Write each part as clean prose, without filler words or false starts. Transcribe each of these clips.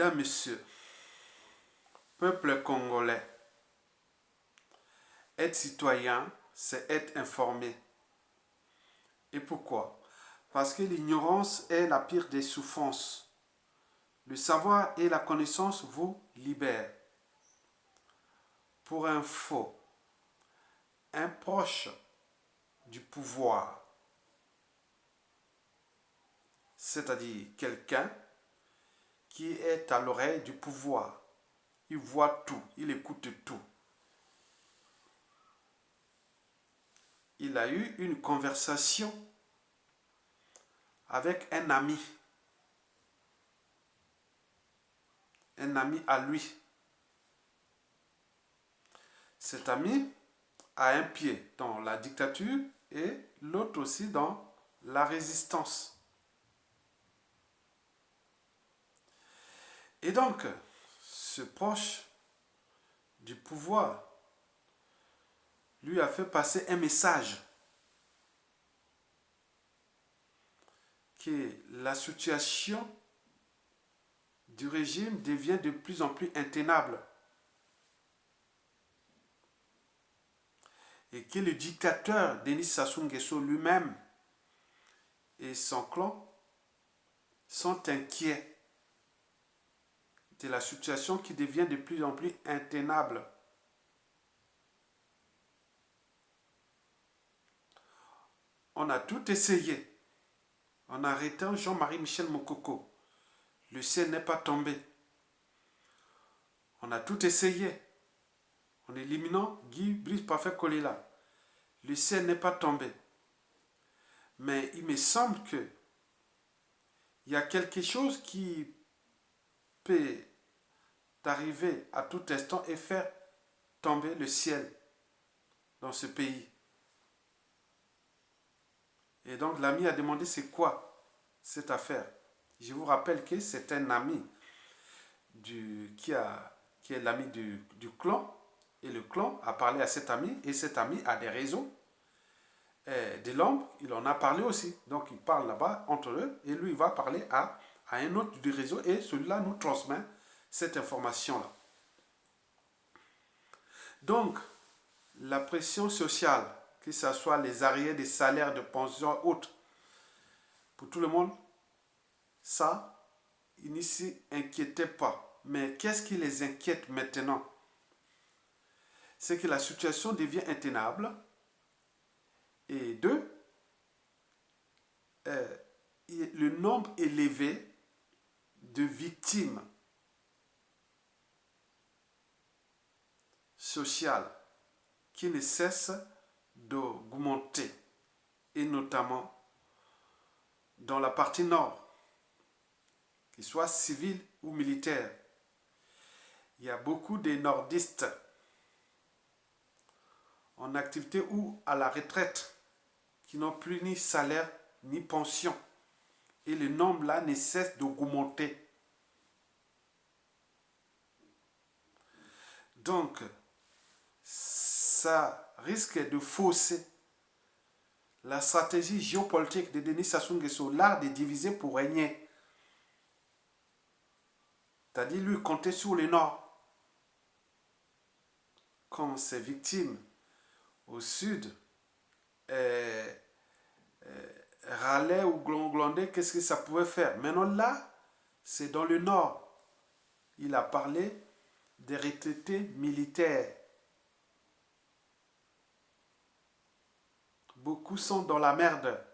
Mesdames, Messieurs, peuple congolais, être citoyen, c'est être informé. Et pourquoi? Parce que l'ignorance est la pire des souffrances. Le savoir et la connaissance vous libèrent. Pour info, un proche du pouvoir, c'est-à-dire quelqu'un qui est à l'oreille du pouvoir, il voit tout, il écoute tout. Il a eu une conversation avec un ami à lui. Cet ami a un pied dans la dictature et l'autre aussi dans la résistance. Et donc, ce proche du pouvoir lui a fait passer un message que la situation du régime devient de plus en plus intenable et que le dictateur Denis Sassou Nguesso lui-même et son clan sont inquiets de la situation qui devient de plus en plus intenable. On a tout essayé en arrêtant Jean-Marie Michel Mokoko. Le ciel n'est pas tombé. On a tout essayé en éliminant Guy Brice Parfait Kolela. Le ciel n'est pas tombé. Mais il me semble que il y a quelque chose qui peut arriver à tout instant et faire tomber le ciel dans ce pays. Et donc l'ami a demandé c'est quoi cette affaire. Je vous rappelle que c'est un ami qui est l'ami du clan. Et le clan a parlé à cet ami et cet ami a des réseaux de l'ombre. Il en a parlé aussi. Donc il parle là-bas entre eux et lui il va parler à un autre du réseau et celui-là nous transmet cette information-là. Donc, la pression sociale, que ce soit les arriérés des salaires, de pensions, autres, pour tout le monde, ça, ils ne s'y inquiétaient pas. Mais qu'est-ce qui les inquiète maintenant? C'est que la situation devient intenable. Et deux, le nombre élevé de victimes sociales qui ne cessent d'augmenter, et notamment dans la partie nord, qu'ils soient civils ou militaires. Il y a beaucoup de nordistes en activité ou à la retraite qui n'ont plus ni salaire ni pension. Et le nombre là ne cesse d'augmenter. Donc, ça risque de fausser la stratégie géopolitique de Denis Sassou Nguesso, l'art de diviser pour régner. C'est-à-dire lui compter sur le nord. Quand ses victimes au sud râlaient ou glandaient, qu'est-ce que ça pouvait faire? Maintenant là, c'est dans le nord. Il a parlé des retraités militaires. Beaucoup sont dans la merde.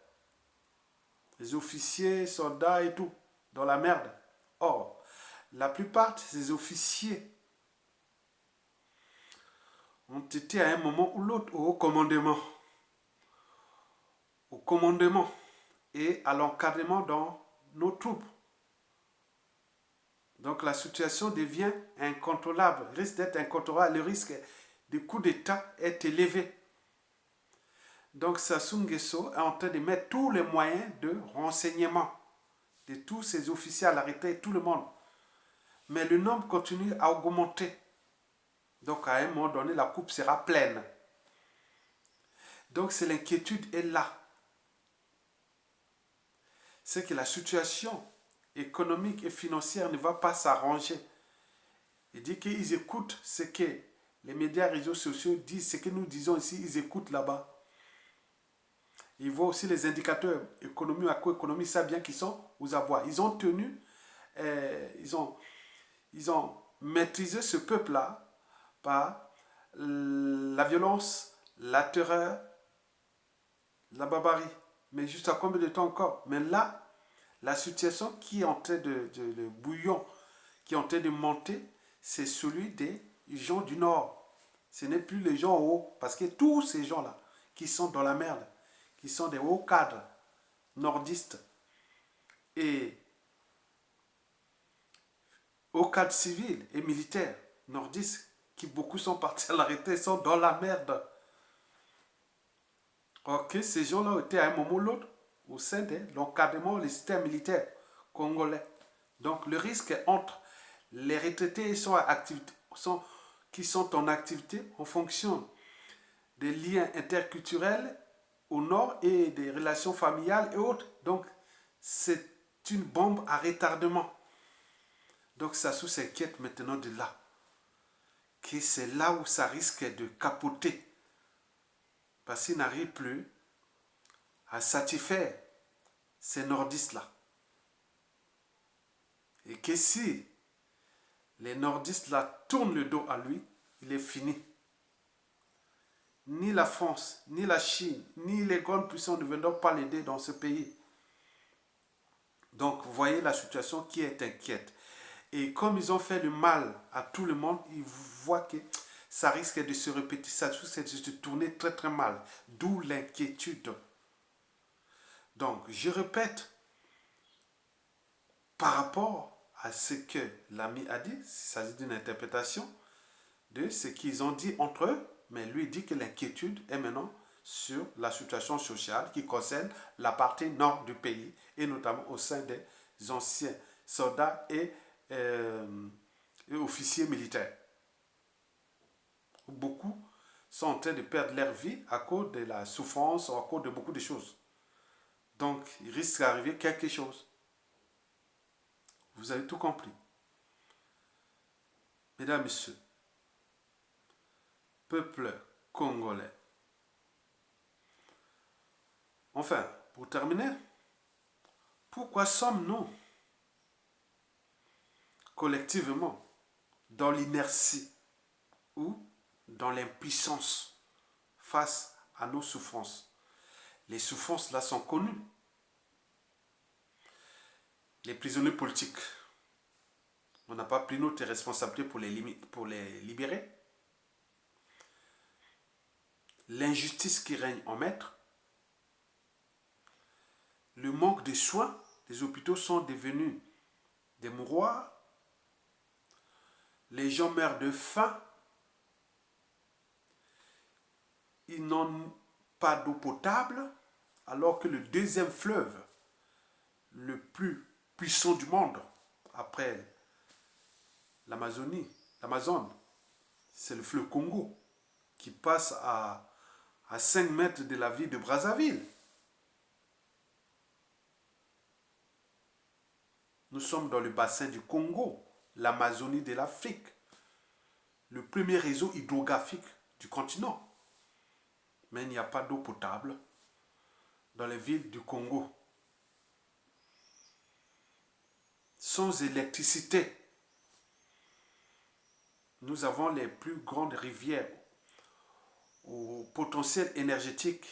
Les officiers, soldats et tout, dans la merde. Or, la plupart de ces officiers ont été à un moment ou l'autre au commandement. Au commandement et à l'encadrement dans nos troupes. Donc la situation devient incontrôlable, risque d'être incontrôlable, le risque de coup d'État est élevé. Donc Sassou Nguesso est en train de mettre tous les moyens de renseignement de tous ces officiers à l'arrêter, tout le monde. Mais le nombre continue à augmenter. Donc à un moment donné, la coupe sera pleine. Donc c'est l'inquiétude est là. C'est que la situation économique et financière ne va pas s'arranger. Il dit qu'ils écoutent ce que les médias réseaux sociaux disent, ce que nous disons ici, ils écoutent là-bas. Ils voient aussi les indicateurs économie, macroéconomie, ça bien qu'ils sont aux abois. Ils ont tenu, ils ont maîtrisé ce peuple-là par la violence, la terreur, la barbarie. Mais jusqu'à combien de temps encore? Mais là, la situation qui est en train le bouillon, qui est en train de monter, c'est celui des gens du Nord. Ce n'est plus les gens hauts, parce que tous ces gens-là qui sont dans la merde, qui sont des hauts cadres nordistes et hauts cadres civils et militaires nordistes, qui beaucoup sont partis à l'arrêté, sont dans la merde. Ok, ces gens-là ont été à un moment ou l'autre au sein de l'encadrement des systèmes militaires congolais. Donc le risque est entre les retraités qui sont en activité en fonction des liens interculturels au nord et des relations familiales et autres. Donc c'est une bombe à retardement. Donc Sassou s'inquiète maintenant de là. Que c'est là où ça risque de capoter. Parce qu'il n'arrive plus à satisfaire ces nordistes-là. Et que si les nordistes-là tournent le dos à lui, il est fini. Ni la France, ni la Chine, ni les grandes puissances ne viendront pas l'aider dans ce pays. Donc, vous voyez la situation qui est inquiète. Et comme ils ont fait le mal à tout le monde, ils voient que ça risque de se répéter, ça risque de se tourner très très mal. D'où l'inquiétude. Donc, je répète, par rapport à ce que l'ami a dit, il s'agit d'une interprétation de ce qu'ils ont dit entre eux, mais lui dit que l'inquiétude est maintenant sur la situation sociale qui concerne la partie nord du pays, et notamment au sein des anciens soldats et officiers militaires. Beaucoup sont en train de perdre leur vie à cause de la souffrance ou à cause de beaucoup de choses. Donc, il risque d'arriver quelque chose. Vous avez tout compris. Mesdames, Messieurs, peuple congolais. Enfin, pour terminer, pourquoi sommes-nous collectivement dans l'inertie ou dans l'impuissance face à nos souffrances? Les souffrances là sont connues. Les prisonniers politiques, on n'a pas pris notre responsabilité pour les libérer. L'injustice qui règne en maître, le manque de soins, les hôpitaux sont devenus des mouroirs, les gens meurent de faim, ils n'ont pas d'eau potable, alors que le deuxième fleuve le plus puissant du monde, après l'Amazone, c'est le fleuve Congo, qui passe à 5 mètres de la ville de Brazzaville. Nous sommes dans le bassin du Congo, l'Amazonie de l'Afrique, le premier réseau hydrographique du continent. Mais il n'y a pas d'eau potable dans les villes du Congo. Sans électricité, nous avons les plus grandes rivières au potentiel énergétique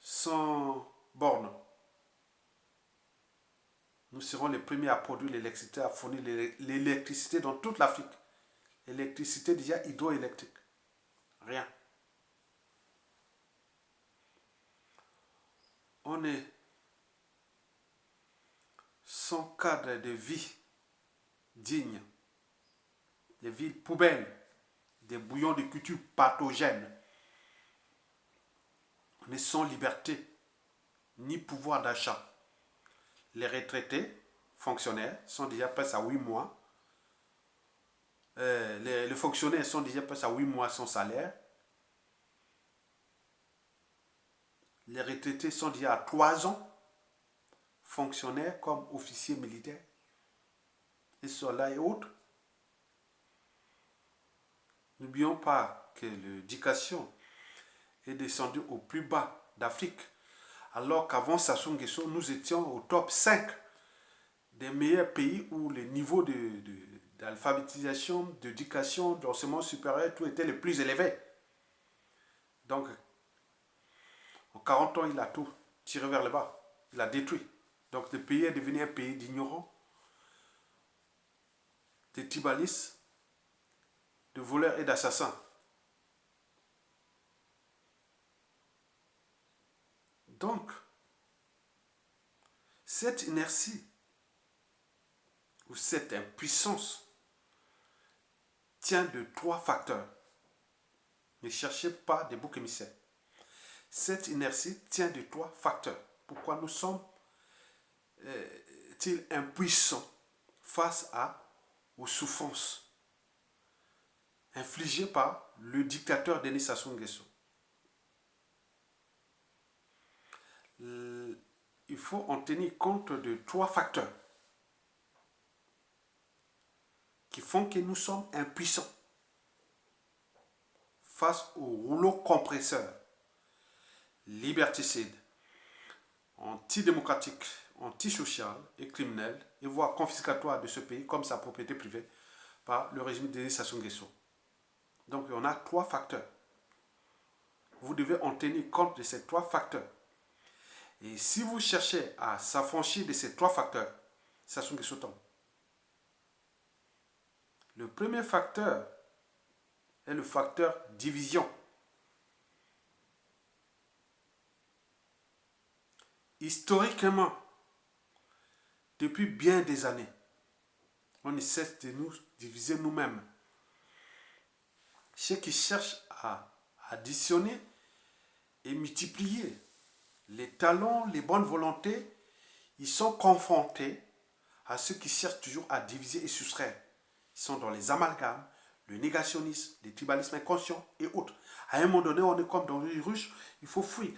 sans borne. Nous serons les premiers à produire l'électricité, à fournir l'électricité dans toute l'Afrique. L'électricité déjà hydroélectrique. Rien. On est sans cadre de vie digne. Des villes poubelles, des bouillons de culture pathogènes. On est sans liberté, ni pouvoir d'achat. Les retraités, fonctionnaires, sont déjà presque à 8 mois. Les fonctionnaires sont déjà presque à 8 mois sans salaire. Les retraités sont déjà à 3 ans fonctionnaires comme officiers militaires et soldats et autres. N'oublions pas que l'éducation est descendue au plus bas d'Afrique, alors qu'avant Sassou Nguesso, nous étions au top 5 des meilleurs pays où le niveau d'alphabétisation, d'éducation, d'enseignement supérieur, tout était le plus élevé. Donc, en 40 ans, il a tout tiré vers le bas. Il a détruit. Donc, le pays est devenu un pays d'ignorants, de tribalistes, de voleurs et d'assassins. Donc, cette inertie ou cette impuissance tient de 3 facteurs. Ne cherchez pas des boucs émissaires. Cette inertie tient de 3 facteurs. Pourquoi nous sommes-ils impuissants face aux souffrances infligées par le dictateur Denis Sassou Nguesso? Il faut en tenir compte de 3 facteurs qui font que nous sommes impuissants face au rouleau compresseur liberticide, antidémocratique, antisocial et criminel, et voire confiscatoire de ce pays comme sa propriété privée par le régime de Denis Sassou Nguesso. Donc on a 3 facteurs. Vous devez en tenir compte de ces 3 facteurs. Et si vous cherchez à s'affranchir de ces 3 facteurs, Sassou Nguesso tombe. Le premier facteur est le facteur division. Historiquement, depuis bien des années, on ne cesse de nous diviser nous-mêmes. Ceux qui cherchent à additionner et multiplier les talents, les bonnes volontés, ils sont confrontés à ceux qui cherchent toujours à diviser et soustraire. Ils sont dans les amalgames, le négationnisme, le tribalisme inconscient et autres. À un moment donné, on est comme dans une ruche, il faut fuir.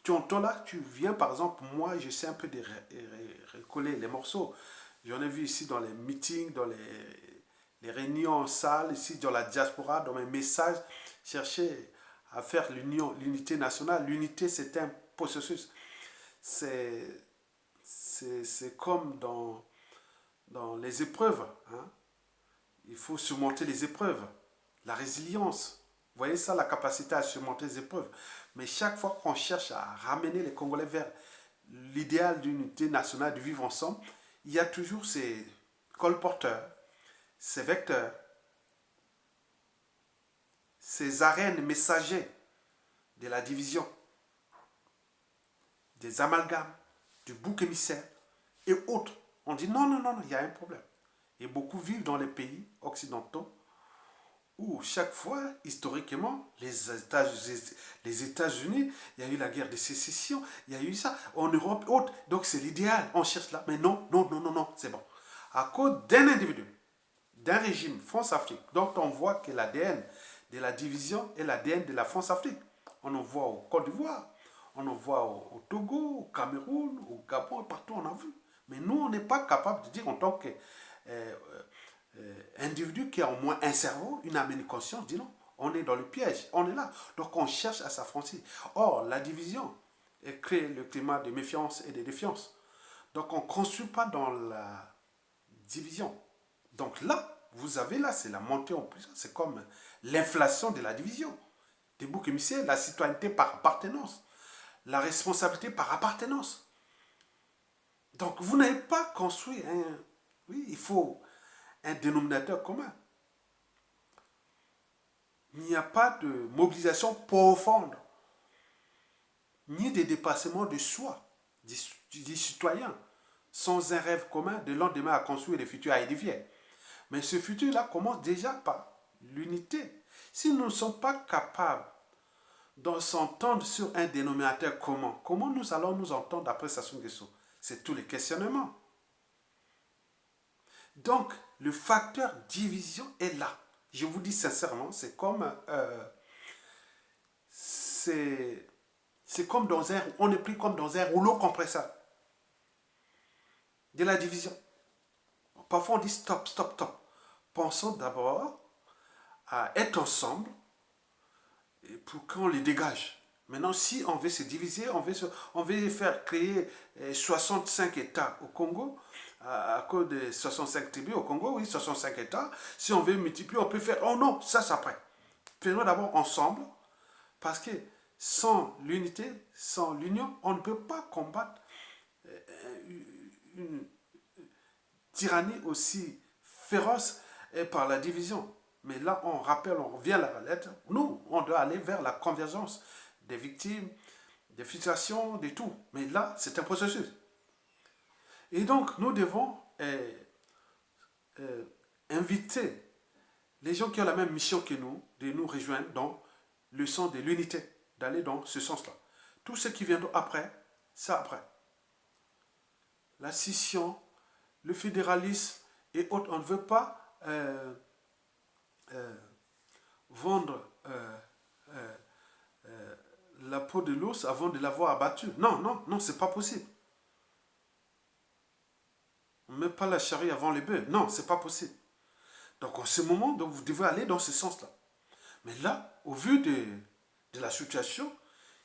Tu entends là, tu viens par exemple, moi j'essaie un peu de recoller les morceaux. J'en ai vu ici dans les meetings, dans les réunions en salle, ici dans la diaspora, dans mes messages, chercher à faire l'unité nationale. L'unité, c'est un processus. C'est comme dans les épreuves. Hein. Il faut surmonter les épreuves. La résilience. Vous voyez ça, la capacité à surmonter les épreuves. Mais chaque fois qu'on cherche à ramener les Congolais vers l'idéal d'unité nationale, de vivre ensemble, il y a toujours ces colporteurs, ces vecteurs, ces arènes messagers de la division, des amalgames, du bouc émissaire et autres. On dit non, non, non, il y a un problème. Et beaucoup vivent dans les pays occidentaux où chaque fois, historiquement, les États-Unis, il y a eu la guerre de sécession, il y a eu ça, en Europe, autre. Donc c'est l'idéal, on cherche là. Mais non, non, non, non, non, c'est bon. À cause d'un individu, d'un régime France-Afrique, dont on voit que l'ADN de la division est l'ADN de la France-Afrique. On en voit au Côte d'Ivoire, on en voit au Togo, au Cameroun, au Gabon, partout on a vu. Mais nous, on n'est pas capable de dire en tant que individu qui a au moins un cerveau, une âme et une conscience, dit non, on est dans le piège, on est là. Donc on cherche à s'affranchir. Or, la division crée le climat de méfiance et de défiance. Donc on ne construit pas dans la division. Donc là, vous avez là, c'est la montée en puissance, c'est comme l'inflation de la division. Des boucs émissaires, la citoyenneté par appartenance, la responsabilité par appartenance. Donc vous n'avez pas construit un... Oui, il faut un dénominateur commun. Il n'y a pas de mobilisation profonde, ni de dépassement de soi, des citoyens, sans un rêve commun de lendemain à construire des futurs à édifier. Mais ce futur-là commence déjà par l'unité. Si nous ne sommes pas capables de s'entendre sur un dénominateur commun, comment nous allons nous entendre après Sassou Nguesso? C'est tous les questionnements. Donc, le facteur division est là. Je vous dis sincèrement, c'est comme dans un, on est pris comme dans un rouleau compresseur. de la division. Parfois on dit stop, stop, stop. Pensons d'abord à être ensemble pour qu'on les dégage. Maintenant, si on veut se diviser, on veut faire créer 65 États au Congo, à cause de 65 tribus au Congo, oui, 65 États. Si on veut multiplier, on peut faire... Oh non, ça après. Prenons d'abord ensemble, parce que sans l'unité, sans l'union, on ne peut pas combattre une tyrannie aussi féroce par la division. Mais là, on rappelle, on revient à la lettre. Nous, on doit aller vers la convergence des victimes, des frustrations, de tout. Mais là, c'est un processus. Et donc, nous devons inviter les gens qui ont la même mission que nous, de nous rejoindre dans le sens de l'unité, d'aller dans ce sens-là. Tout ce qui viendra après, ça après. La scission, le fédéralisme et autres, on ne veut pas vendre la peau de l'ours avant de l'avoir abattu. Non, non, non, c'est pas possible. On ne met pas la charrue avant les bœufs. Non, c'est pas possible. Donc en ce moment, donc, vous devez aller dans ce sens-là. Mais là, au vu de la situation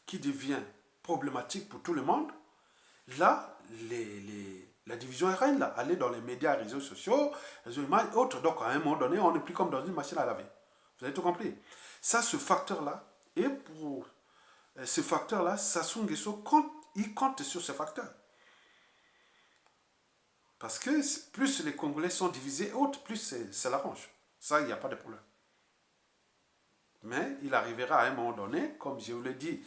qui devient problématique pour tout le monde, là, la division est reine, là. Aller dans les médias, réseaux sociaux, réseaux humains et autres. Donc à un moment donné, on n'est plus comme dans une machine à laver. Vous avez tout compris. Ça, ce facteur-là, et pour ce facteur-là, Sassou Nguesso il compte sur ce facteur. Parce que plus les Congolais sont divisés et autres, plus ça l'arrange. Ça, il n'y a pas de problème. Mais il arrivera à un moment donné, comme je vous l'ai dit,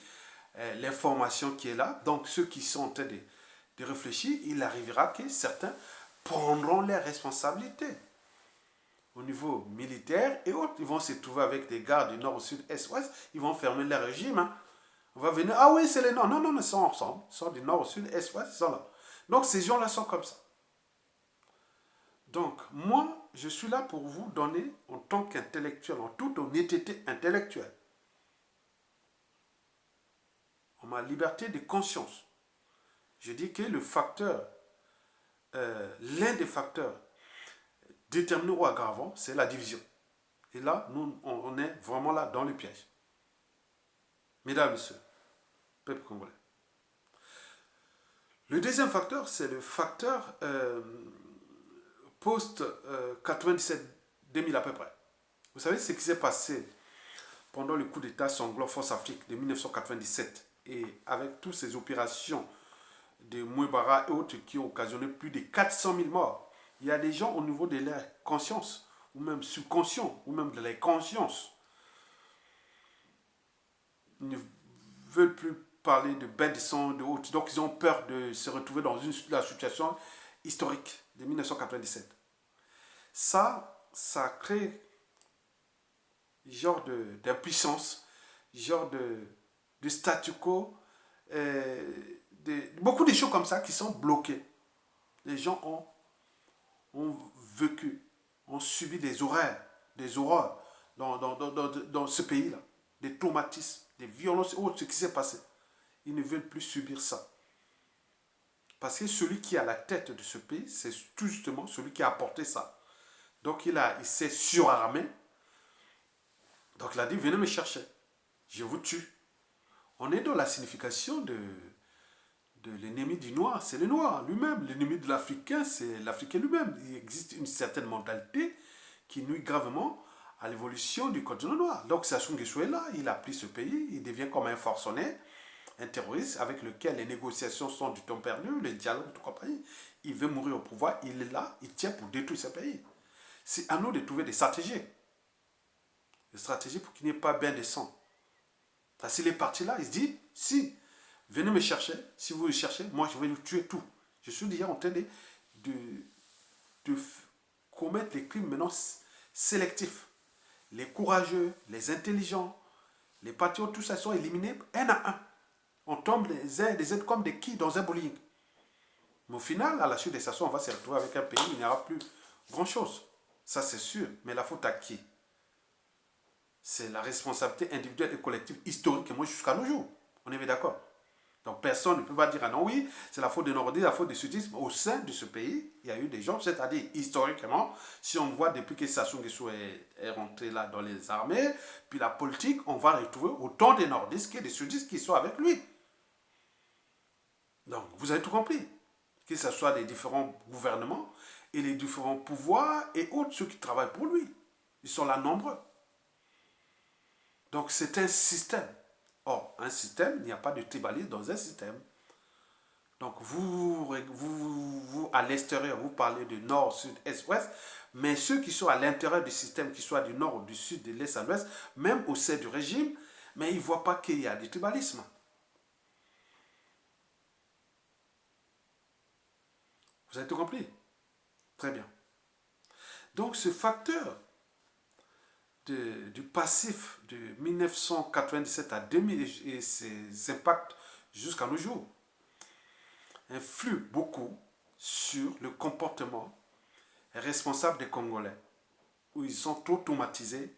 l'information qui est là, donc ceux qui sont en train de réfléchir, il arrivera que certains prendront leurs responsabilités au niveau militaire et autres. Ils vont se trouver avec des gardes du nord au sud, est, ouest, ils vont fermer leur régime. Hein. On va venir, ah oui, c'est les nord. Non, non, ils sont ensemble. Ils sont du nord au sud, est, ouest, ils sont là. Donc ces gens-là sont comme ça. Donc, moi, je suis là pour vous donner, en tant qu'intellectuel, en toute honnêteté intellectuelle, en ma liberté de conscience, je dis que le facteur, l'un des facteurs déterminants ou aggravants, c'est la division. Et là, nous, on est vraiment là dans le piège. Mesdames, Messieurs, peuple congolais. Le deuxième facteur, c'est le facteur post-97-2000 à peu près. Vous savez ce qui s'est passé pendant le coup d'État sanglant Force Afrique de 1997 et avec toutes ces opérations de Mouebara et autres qui ont occasionné plus de 400 000 morts. Il y a des gens au niveau de leur conscience, ou même subconscient, ou même de leur conscience. Ils ne veulent plus parler de bain de sang, de autres. Donc ils ont peur de se retrouver dans la situation historique de 1997. Ça crée genre d'impuissance, genre de statu quo, beaucoup de choses comme ça qui sont bloquées. Les gens ont vécu, ont subi des horreurs dans ce pays-là, des traumatismes, des violences, autres, ce qui s'est passé. Ils ne veulent plus subir ça. Parce que celui qui est à la tête de ce pays, c'est tout justement celui qui a apporté ça. Donc il s'est surarmé. Donc il a dit, venez me chercher. Je vous tue. On est dans la signification de l'ennemi du noir. C'est le noir lui-même. L'ennemi de l'Africain, c'est l'Africain lui-même. Il existe une certaine mentalité qui nuit gravement à l'évolution du continent noir. Donc Sassou Nguesso est là. Il a pris ce pays. Il devient comme un forcené, un terroriste avec lequel les négociations sont du temps perdu, les dialogues, tout compagnie. Il veut mourir au pouvoir. Il est là. Il tient pour détruire ce pays. C'est à nous de trouver des stratégies. Des stratégies pour qu'il n'y ait pas bain de sang. Parce qu'il est parti là, il se dit, si, venez me chercher, si vous le cherchez, moi je vais vous tuer tout. Je suis déjà en train de commettre les crimes maintenant sélectifs. Les courageux, les intelligents, les patriotes, tout ça sont éliminés un à un. On tombe les uns et les autres comme des quilles dans un bowling. Mais au final, à la suite de ça, on va se retrouver avec un pays où il n'y aura plus grand-chose. Ça c'est sûr, mais la faute à qui? C'est la responsabilité individuelle et collective historique, et moi jusqu'à nos jours. On est bien d'accord. Donc personne ne peut pas dire, ah non, oui, c'est la faute des nordistes, la faute des sudistes. Au sein de ce pays, il y a eu des gens, c'est-à-dire historiquement, si on voit depuis que Sassou Nguesso est rentré là dans les armées, puis la politique, on va retrouver autant des nordistes que des sudistes qui sont avec lui. Donc, vous avez tout compris. Que ce soit les différents gouvernements et les différents pouvoirs et autres, ceux qui travaillent pour lui. Ils sont là nombreux. Donc, c'est un système. Or, un système, il n'y a pas de tribalisme dans un système. Donc, vous à l'extérieur, vous parlez de nord, sud, est, ouest, mais ceux qui sont à l'intérieur du système, qui soient du nord ou du sud, de l'est à l'ouest, même au sein du régime, mais ils ne voient pas qu'il y a du tribalisme. Vous avez tout compris? Très bien. Donc, ce facteur du passif de 1997 à 2000 et ses impacts jusqu'à nos jours influent beaucoup sur le comportement responsable des Congolais, où ils sont trop traumatisés,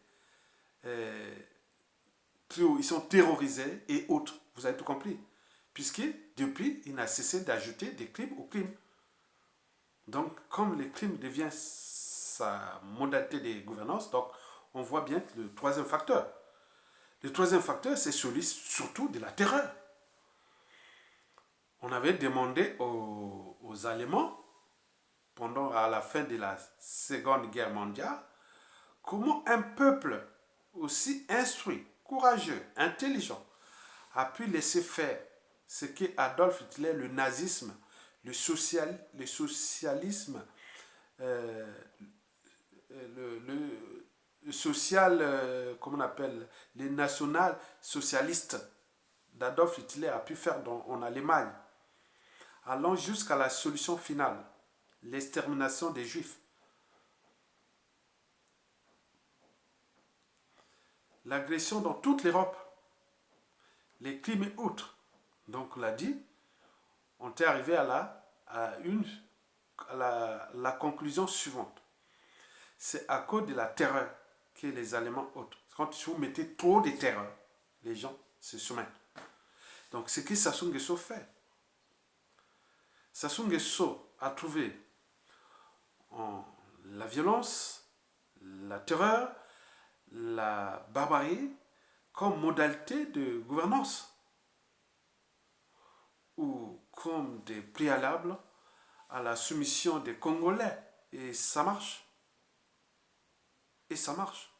ils sont terrorisés et autres. Vous avez tout compris. Puisque depuis, il n'a cessé d'ajouter des crimes aux crimes. Donc, comme les crimes deviennent sa modalité de gouvernance, donc on voit bien que le troisième facteur. Le troisième facteur, c'est celui surtout de la terreur. On avait demandé aux Allemands, à la fin de la Seconde Guerre mondiale, comment un peuple aussi instruit, courageux, intelligent, a pu laisser faire ce que Adolf Hitler, le nazisme, le socialisme, le social, comment on appelle, les national-socialistes d'Adolf Hitler a pu faire en Allemagne, allant jusqu'à la solution finale, l'extermination des Juifs. L'agression dans toute l'Europe, les crimes et autres. Donc on l'a dit, on est arrivé à la conclusion suivante. C'est à cause de la terreur que les Allemands autres. Quand vous mettez trop de terreur, les gens se soumettent. Donc ce que Sassou Nguesso fait. Sassou Nguesso a trouvé la violence, la terreur, la barbarie comme modalité de gouvernance ou comme des préalables à la soumission des Congolais. Et ça marche. Et ça marche.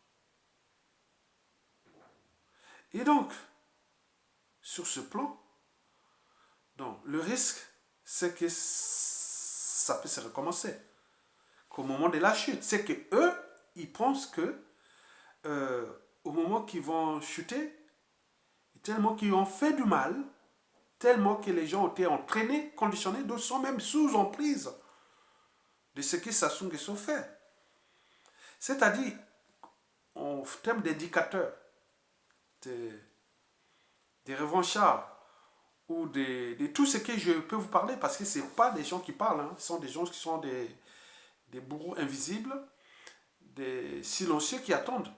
Et donc, sur ce plan, donc, le risque, c'est que ça peut se recommencer. Qu'au moment de la chute, c'est que eux, ils pensent que au moment qu'ils vont chuter, tellement qu'ils ont fait du mal, tellement que les gens ont été entraînés, conditionnés, d'autres sont même sous emprise de ce que Sassou Nguesso fait. C'est-à-dire, en termes d'indicateurs, des revanchards, ou de tout ce que je peux vous parler, parce que ce n'est pas des gens qui parlent, hein, ce sont des gens qui sont des bourreaux invisibles, des silencieux qui attendent.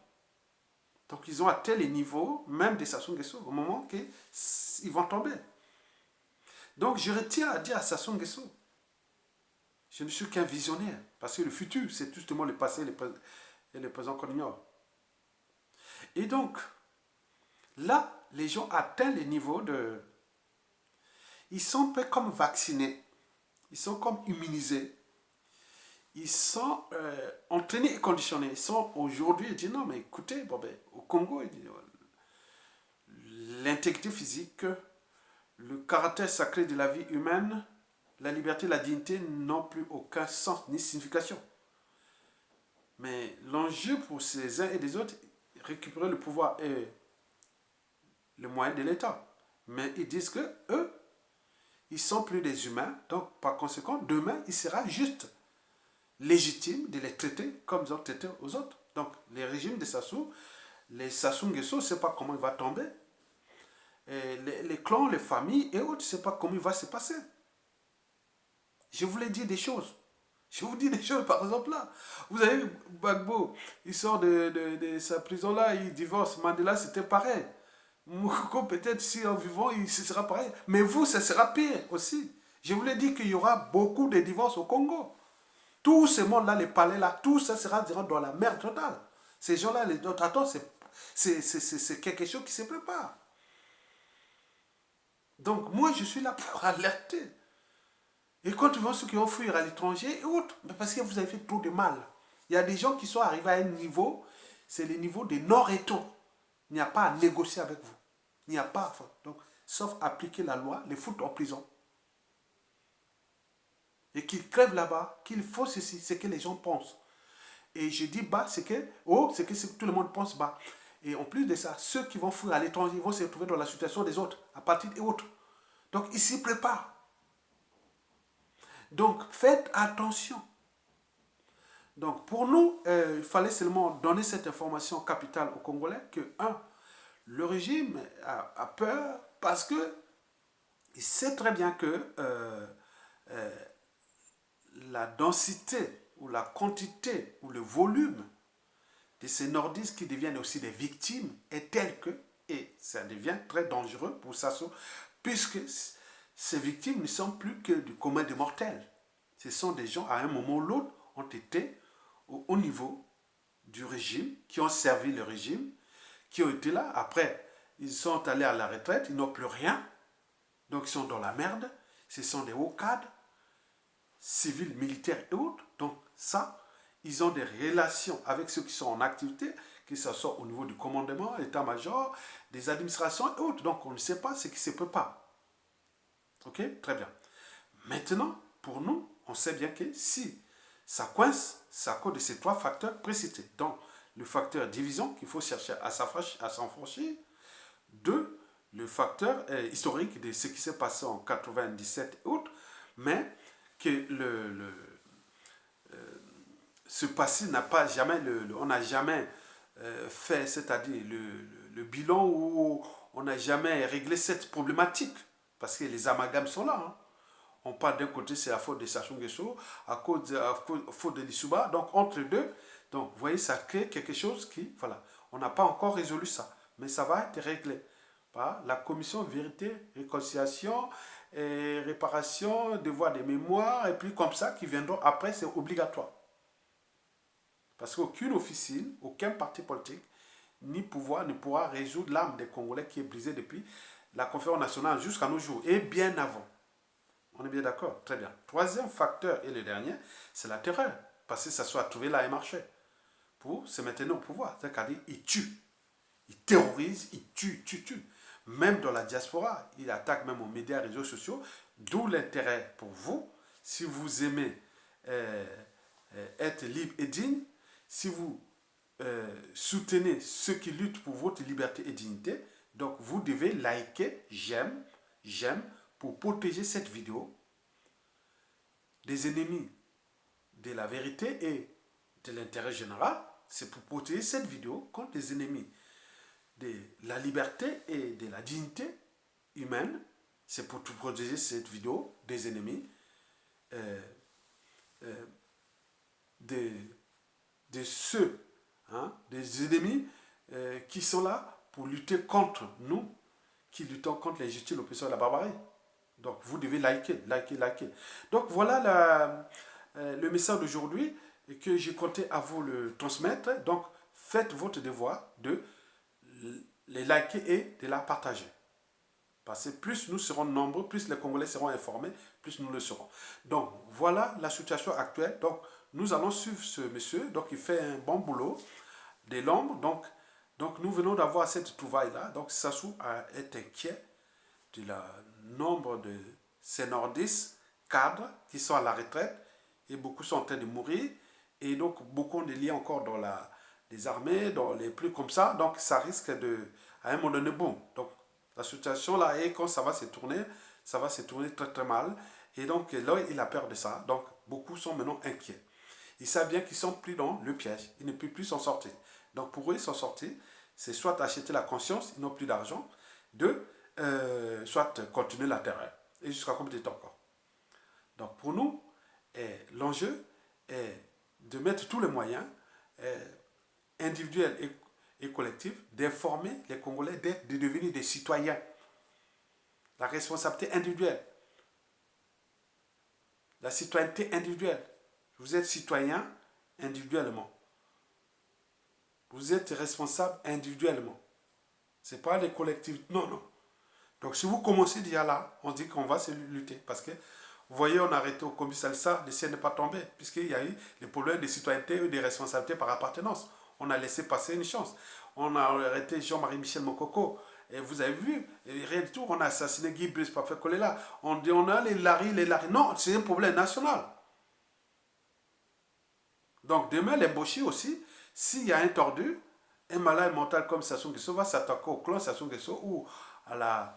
Donc ils ont atteint les niveaux, même des Sassou Nguesso, au moment qu'ils vont tomber. Donc je retiens à dire à Sassou Nguesso, je ne suis qu'un visionnaire, parce que le futur, c'est justement le passé et le présent qu'on ignore. Et donc, là, les gens atteignent les niveaux de... Ils sont un peu comme vaccinés, ils sont comme immunisés, ils sont entraînés et conditionnés. Ils sont aujourd'hui, ils disent non, mais écoutez, bon, ben, au Congo, l'intégrité physique, le caractère sacré de la vie humaine, la liberté et la dignité n'ont plus aucun sens ni signification. Mais l'enjeu pour ces uns et les autres, récupérer le pouvoir et le moyen de l'État. Mais ils disent que eux, ils sont plus des humains, donc par conséquent, demain, il sera juste légitime de les traiter comme ils ont traité aux autres. Donc, les régimes de Sassou, les Sassou Nguesso, ne sait pas comment il va tomber. Et les clans, les familles et autres, ne sait pas comment il va se passer. Je voulais dire des choses. Je vous dis des choses, par exemple, là. Vous avez Gbagbo, il sort de sa prison là, il divorce. Mandela, c'était pareil. Mokoko, peut-être si en vivant, ce sera pareil. Mais vous, ce sera pire aussi. Je vous l'ai dit qu'il y aura beaucoup de divorces au Congo. Tout ce monde-là, les palais-là, tout ça sera dans la merde totale. Ces gens-là, les autres, attends, c'est quelque chose qui se prépare. Donc, moi, je suis là pour alerter. Et quand tu vois ceux qui vont fuir à l'étranger et autres, parce que vous avez fait trop de mal. Il y a des gens qui sont arrivés à un niveau, c'est le niveau des non-rétaux. Il n'y a pas à négocier avec vous. Il n'y a pas. Donc, sauf appliquer la loi, les foutre en prison. Et qu'ils crèvent là-bas, qu'il faut ceci, c'est que les gens pensent. Et je dis bas, c'est que, oh, c'est que tout le monde pense bas. Et en plus de ça, ceux qui vont fuir à l'étranger vont se retrouver dans la situation des autres, à partir des autres. Donc, ils s'y préparent. Donc, faites attention. Donc, pour nous, il fallait seulement donner cette information capitale aux Congolais que, un, le régime a peur parce que il sait très bien que la densité ou la quantité ou le volume de ces nordistes qui deviennent aussi des victimes est tel que, et ça devient très dangereux pour Sassou, puisque ces victimes ne sont plus que du commun des mortels. Ce sont des gens, à un moment ou l'autre, ont été au niveau du régime, qui ont servi le régime, qui ont été là. Après, ils sont allés à la retraite, ils n'ont plus rien, donc ils sont dans la merde. Ce sont des hauts cadres, civils, militaires et autres. Donc ça, ils ont des relations avec ceux qui sont en activité, que ce soit au niveau du commandement, état-major, des administrations et autres. Donc on ne sait pas ce qui se prépare. Ok, très bien. Maintenant, pour nous, on sait bien que si ça coince, c'est à cause de ces trois facteurs précités. Donc, le facteur division qu'il faut chercher à s'enfranchir. Deux, le facteur historique de ce qui s'est passé en 97 et autres, mais que ce passé n'a pas jamais, on n'a jamais fait, c'est-à-dire le bilan où on n'a jamais réglé cette problématique, parce que les amalgames sont là. Hein. On parle d'un côté, c'est la faute de Sassou Nguesso, à faute de Lissouba, donc entre deux, donc vous voyez, ça crée quelque chose qui, voilà, on n'a pas encore résolu ça, mais ça va être réglé par la commission vérité, réconciliation, et réparation, devoir des mémoires, et puis comme ça, qui viendront après, c'est obligatoire. Parce qu'aucune officine, aucun parti politique, ni pouvoir ne pourra résoudre l'âme des Congolais qui est brisée depuis la conférence nationale jusqu'à nos jours, et bien avant. On est bien d'accord? Très bien. Troisième facteur, et le dernier, c'est la terreur. Parce que ça soit trouvé là et marché. Pour se maintenir au pouvoir. C'est-à-dire, il tue. Il terrorise, il tue. Même dans la diaspora, il attaque même aux médias et réseaux sociaux. D'où l'intérêt pour vous, si vous aimez être libre et digne, si vous soutenez ceux qui luttent pour votre liberté et dignité, donc vous devez liker, j'aime, pour protéger cette vidéo des ennemis de la vérité et de l'intérêt général. C'est pour protéger cette vidéo contre les ennemis de la liberté et de la dignité humaine. C'est pour tout protéger cette vidéo des ennemis de ceux, hein, des ennemis qui sont là pour lutter contre nous, qui luttons contre l'injustice, l'oppression et la barbarie. Donc vous devez liker. Donc voilà le message d'aujourd'hui que j'ai compté à vous le transmettre. Donc faites votre devoir de les liker et de la partager. Parce que plus nous serons nombreux, plus les Congolais seront informés, plus nous le serons. Donc voilà la situation actuelle. Donc nous allons suivre ce monsieur. Donc il fait un bon boulot de l'ombre. Donc nous venons d'avoir cette trouvaille-là. Donc Sassou est inquiet du nombre de ces nordistes cadres qui sont à la retraite et beaucoup sont en train de mourir et donc beaucoup ont des liens encore dans les armées, dans les plus comme ça, donc ça risque à un moment donné, bon, donc la situation là est quand ça va se tourner très très mal et donc là il a peur de ça, donc beaucoup sont maintenant inquiets. Ils savent bien qu'ils sont pris dans le piège, ils ne peuvent plus s'en sortir. Donc pour eux, ils sont sortis, c'est soit acheter la conscience, ils n'ont plus d'argent, soit continuer la terreur. Et jusqu'à combien de temps encore? Donc pour nous, l'enjeu est de mettre tous les moyens individuels et collective d'informer les Congolais, de devenir des citoyens. La responsabilité individuelle. La citoyenneté individuelle. Vous êtes citoyen individuellement. Vous êtes responsable individuellement. Ce n'est pas les collectifs. Non, non. Donc si vous commencez déjà là, on dit qu'on va se lutter. Parce que, vous voyez, on a arrêté au commissariat, ça, le ciel n'est pas tombé. Puisqu'il y a eu les problèmes de citoyenneté et de responsabilité par appartenance. On a laissé passer une chance. On a arrêté Jean-Marie Michel Mokoko. Et vous avez vu, rien du tout, on a assassiné Guy Brice Parfait Kolela. On dit, on a les Larry. Non, c'est un problème national. Donc demain, les Boshi aussi, s'il y a un tordu, un malade mental comme Sassou Nguesso va s'attaquer au clan Sassou Nguesso ou à la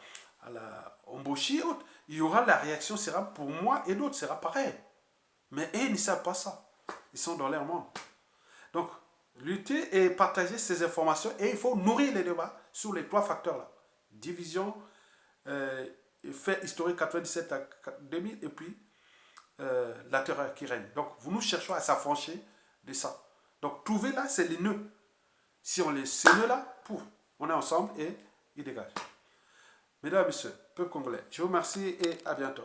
Omboshi et autres, il y aura la réaction, sera pour moi et d'autres, sera pareil. Mais eux, ils ne savent pas ça. Ils sont dans leur monde. Donc, lutter et partager ces informations, et il faut nourrir les débats sur les 3 facteurs-là. Division, fait historique 97 à 2000, et puis la terreur qui règne. Donc, nous cherchons à s'affranchir de ça. Donc, trouver là, c'est les nœuds. Si on les ces nœuds-là, on est ensemble et ils dégagent. Mesdames et messieurs, peuple congolais, je vous remercie et à bientôt.